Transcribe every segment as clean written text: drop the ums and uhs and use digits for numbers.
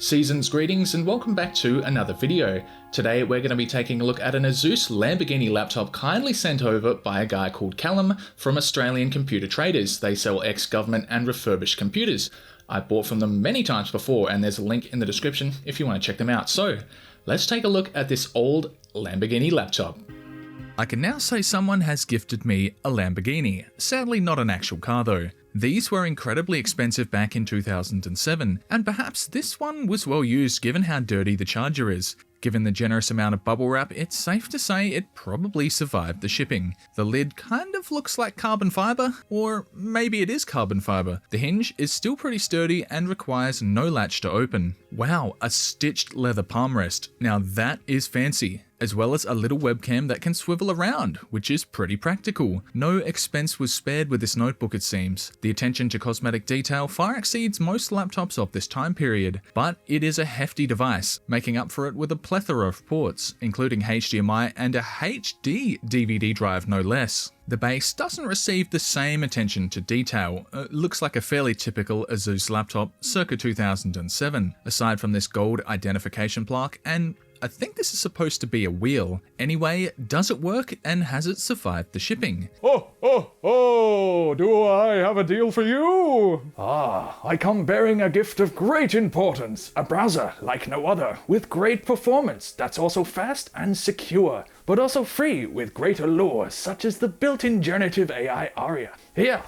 Season's greetings and welcome back to another video. Today we're going to be taking a look at an Asus Lamborghini laptop kindly sent over by a guy called Callum from Australian Computer Traders. They sell ex-government and refurbished computers. I bought from them many times before and there's a link in the description if you want to check them out. So let's take a look at this old Lamborghini laptop. I can now say someone has gifted me a Lamborghini, sadly not an actual car though. These were incredibly expensive back in 2007, and perhaps this one was well used given how dirty the charger is. Given the generous amount of bubble wrap, it's safe to say it probably survived the shipping. The lid kind of looks like carbon fiber, or maybe it is carbon fiber. The hinge is still pretty sturdy and requires no latch to open. Wow, a stitched leather palm rest. Now that is fancy. As well as a little webcam that can swivel around, which is pretty practical. No expense was spared with this notebook it seems. The attention to cosmetic detail far exceeds most laptops of this time period, but it is a hefty device, making up for it with a plethora of ports, including HDMI and a HD DVD drive no less. The base doesn't receive the same attention to detail. Looks like a fairly typical Asus laptop circa 2007, aside from this gold identification plaque, and I think this is supposed to be a wheel. Anyway, does it work and has it survived the shipping? Oh, do I have a deal for you? I come bearing a gift of great importance. A browser like no other, with great performance that's also fast and secure, but also free with great allure such as the built-in generative AI Aria. Here,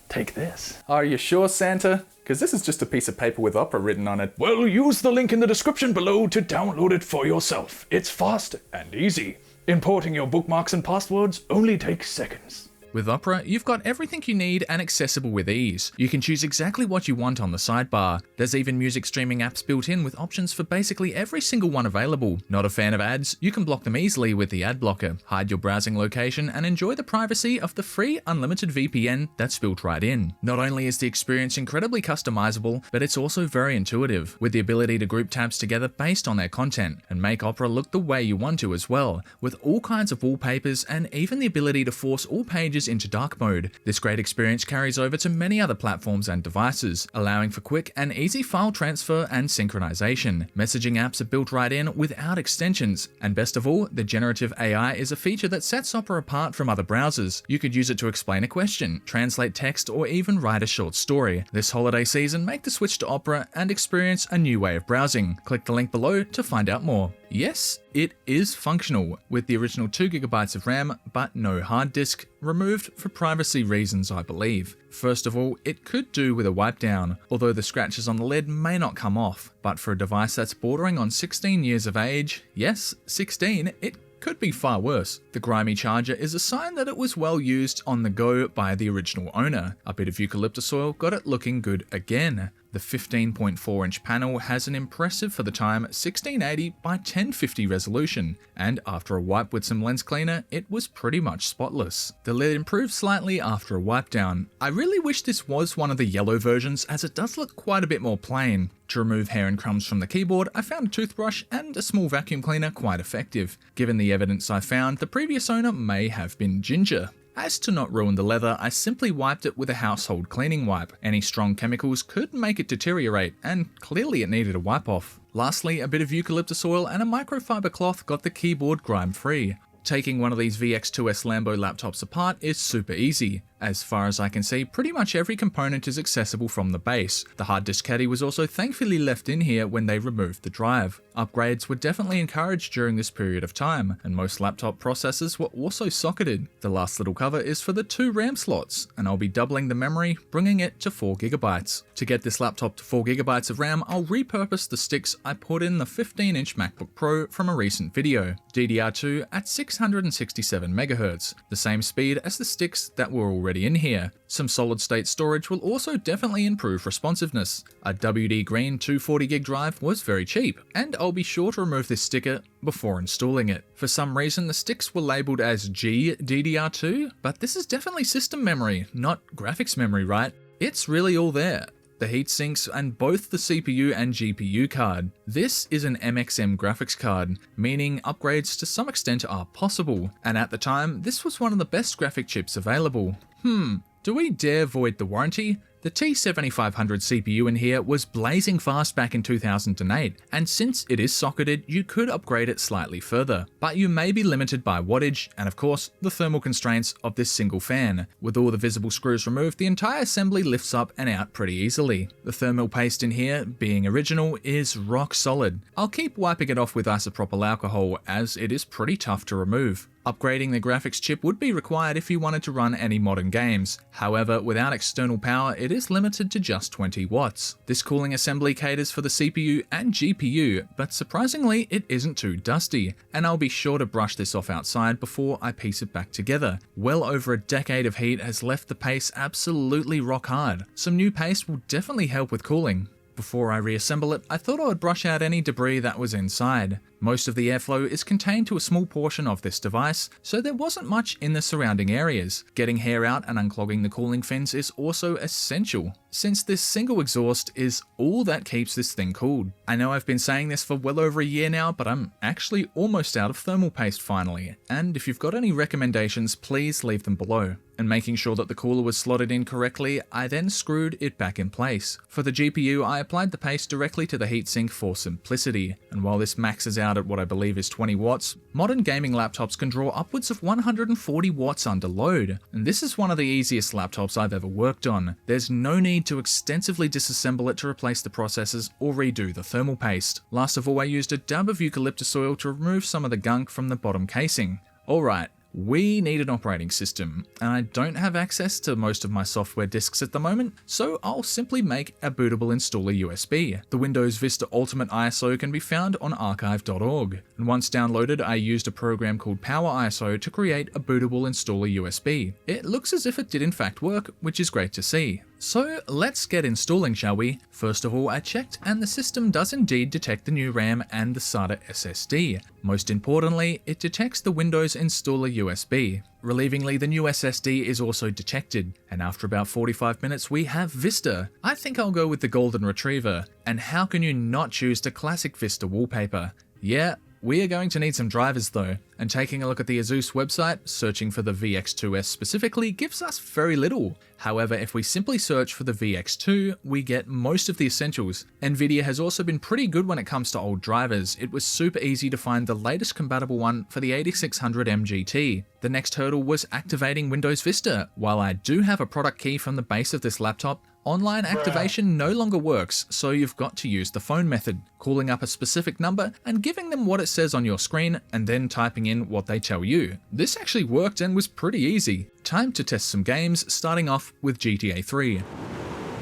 take this. Are you sure, Santa? Because this is just a piece of paper with Opera written on it. Well, use the link in the description below to download it for yourself. It's fast and easy. Importing your bookmarks and passwords only takes seconds. With Opera, you've got everything you need and accessible with ease. You can choose exactly what you want on the sidebar. There's even music streaming apps built in with options for basically every single one available. Not a fan of ads? You can block them easily with the ad blocker, hide your browsing location, and enjoy the privacy of the free unlimited VPN that's built right in. Not only is the experience incredibly customizable, but it's also very intuitive, with the ability to group tabs together based on their content, and make Opera look the way you want to as well, with all kinds of wallpapers and even the ability to force all pages into dark mode. This great experience carries over to many other platforms and devices, allowing for quick and easy file transfer and synchronization. Messaging apps are built right in without extensions, and best of all, the generative AI is a feature that sets Opera apart from other browsers. You could use it to explain a question, translate text, or even write a short story. This holiday season, make the switch to Opera and experience a new way of browsing. Click the link below to find out more. Yes, it is functional, with the original 2GB of RAM, but no hard disk, removed for privacy reasons I believe. First of all, it could do with a wipe down, although the scratches on the lid may not come off, but for a device that's bordering on 16 years of age, yes, 16, it could be far worse. The grimy charger is a sign that it was well used on the go by the original owner. A bit of eucalyptus oil got it looking good again. The 15.4-inch panel has an impressive for the time 1680 by 1050 resolution, and after a wipe with some lens cleaner, it was pretty much spotless. The lid improved slightly after a wipe down. I really wish this was one of the yellow versions, as it does look quite a bit more plain. To remove hair and crumbs from the keyboard, I found a toothbrush and a small vacuum cleaner quite effective. Given the evidence I found, the previous owner may have been ginger. As to not ruin the leather, I simply wiped it with a household cleaning wipe. Any strong chemicals could make it deteriorate, and clearly it needed a wipe off. Lastly, a bit of eucalyptus oil and a microfiber cloth got the keyboard grime free. Taking one of these VX2S Lambo laptops apart is super easy. As far as I can see, pretty much every component is accessible from the base. The hard disk caddy was also thankfully left in here when they removed the drive. Upgrades were definitely encouraged during this period of time, and most laptop processors were also socketed. The last little cover is for the 2 RAM slots, and I'll be doubling the memory, bringing it to 4GB. To get this laptop to 4GB of RAM, I'll repurpose the sticks I put in the 15-inch MacBook Pro from a recent video. DDR2 at 667MHz, the same speed as the sticks that were already in here. Some solid-state storage will also definitely improve responsiveness. A WD Green 240GB drive was very cheap, and I'll be sure to remove this sticker before installing it. For some reason, the sticks were labelled as GDDR2, but this is definitely system memory, not graphics memory, right? It's really all there. The heat sinks and both the CPU and GPU card. This is an MXM graphics card, meaning upgrades to some extent are possible, and at the time, this was one of the best graphic chips available. Do we dare void the warranty? The T7500 CPU in here was blazing fast back in 2008, and since it is socketed, you could upgrade it slightly further, but you may be limited by wattage and of course the thermal constraints of this single fan. With all the visible screws removed, the entire assembly lifts up and out pretty easily. The thermal paste in here, being original, is rock solid. I'll keep wiping it off with isopropyl alcohol as it is pretty tough to remove. Upgrading the graphics chip would be required if you wanted to run any modern games. However, without external power, it is limited to just 20 watts. This cooling assembly caters for the CPU and GPU, but surprisingly, it isn't too dusty, and I'll be sure to brush this off outside before I piece it back together. Well over a decade of heat has left the paste absolutely rock hard. Some new paste will definitely help with cooling. Before I reassemble it, I thought I would brush out any debris that was inside. Most of the airflow is contained to a small portion of this device, so there wasn't much in the surrounding areas. Getting hair out and unclogging the cooling fins is also essential, since this single exhaust is all that keeps this thing cooled. I know I've been saying this for well over a year now, but I'm actually almost out of thermal paste finally, and if you've got any recommendations, please leave them below. And making sure that the cooler was slotted in correctly, I then screwed it back in place. For the GPU, I applied the paste directly to the heatsink for simplicity, and while this maxes out at what I believe is 20 watts, modern gaming laptops can draw upwards of 140 watts under load, and this is one of the easiest laptops I've ever worked on. There's no need to extensively disassemble it to replace the processors or redo the thermal paste. Last of all, I used a dab of eucalyptus oil to remove some of the gunk from the bottom casing. Alright. We need an operating system, and I don't have access to most of my software disks at the moment, so I'll simply make a bootable installer USB. The Windows Vista Ultimate ISO can be found on archive.org, and once downloaded, I used a program called Power ISO to create a bootable installer USB. It looks as if it did in fact work, which is great to see. So let's get installing, shall we? First of all, I checked and the system does indeed detect the new RAM and the SATA SSD. Most importantly, it detects the Windows Installer USB. Relievingly, the new SSD is also detected, and after about 45 minutes we have Vista. I think I'll go with the Golden Retriever, and how can you not choose the classic Vista wallpaper? Yeah, we are going to need some drivers though, and taking a look at the Asus website, searching for the VX2S specifically gives us very little. However, if we simply search for the VX2, we get most of the essentials. Nvidia has also been pretty good when it comes to old drivers. It was super easy to find the latest compatible one for the 8600 MGT. The next hurdle was activating Windows Vista. While I do have a product key from the base of this laptop, online activation no longer works, so you've got to use the phone method, calling up a specific number and giving them what it says on your screen and then typing in what they tell you. This actually worked and was pretty easy. Time to test some games, starting off with GTA 3.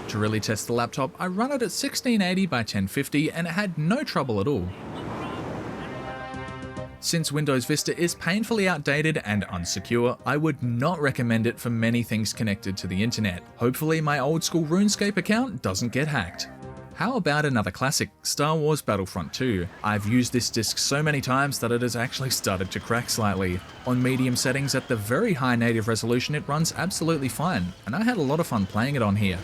To really test the laptop, I run it at 1680 by 1050 and it had no trouble at all. Since Windows Vista is painfully outdated and unsecure, I would not recommend it for many things connected to the internet. Hopefully my old school RuneScape account doesn't get hacked. How about another classic, Star Wars Battlefront 2? I've used this disc so many times that it has actually started to crack slightly. On medium settings at the very high native resolution it runs absolutely fine, and I had a lot of fun playing it on here.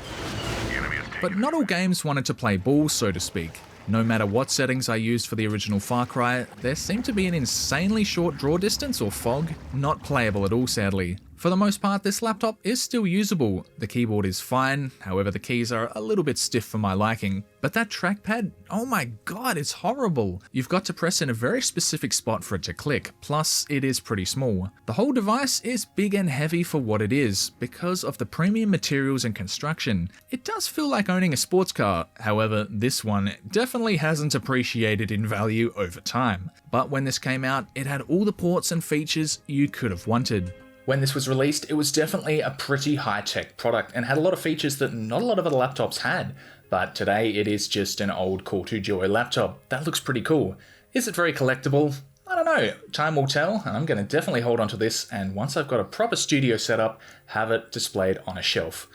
But not all games wanted to play ball, so to speak. No matter what settings I used for the original Far Cry, there seemed to be an insanely short draw distance or fog, not playable at all sadly. For the most part, this laptop is still usable. The keyboard is fine, however the keys are a little bit stiff for my liking. But that trackpad, oh my god, it's horrible. You've got to press in a very specific spot for it to click, plus it is pretty small. The whole device is big and heavy for what it is, because of the premium materials and construction. It does feel like owning a sports car, however this one definitely hasn't appreciated in value over time. But when this came out, it had all the ports and features you could have wanted. When this was released, it was definitely a pretty high-tech product and had a lot of features that not a lot of other laptops had. But today it is just an old Core 2 Duo laptop. That looks pretty cool. Is it very collectible? I don't know. Time will tell, and I'm going to definitely hold on to this, and once I've got a proper studio set up, have it displayed on a shelf.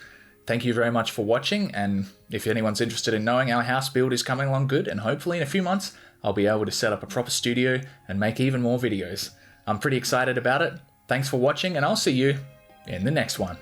Thank you very much for watching, and if anyone's interested in knowing, our house build is coming along good, and hopefully in a few months I'll be able to set up a proper studio and make even more videos. I'm pretty excited about it. Thanks for watching, and I'll see you in the next one.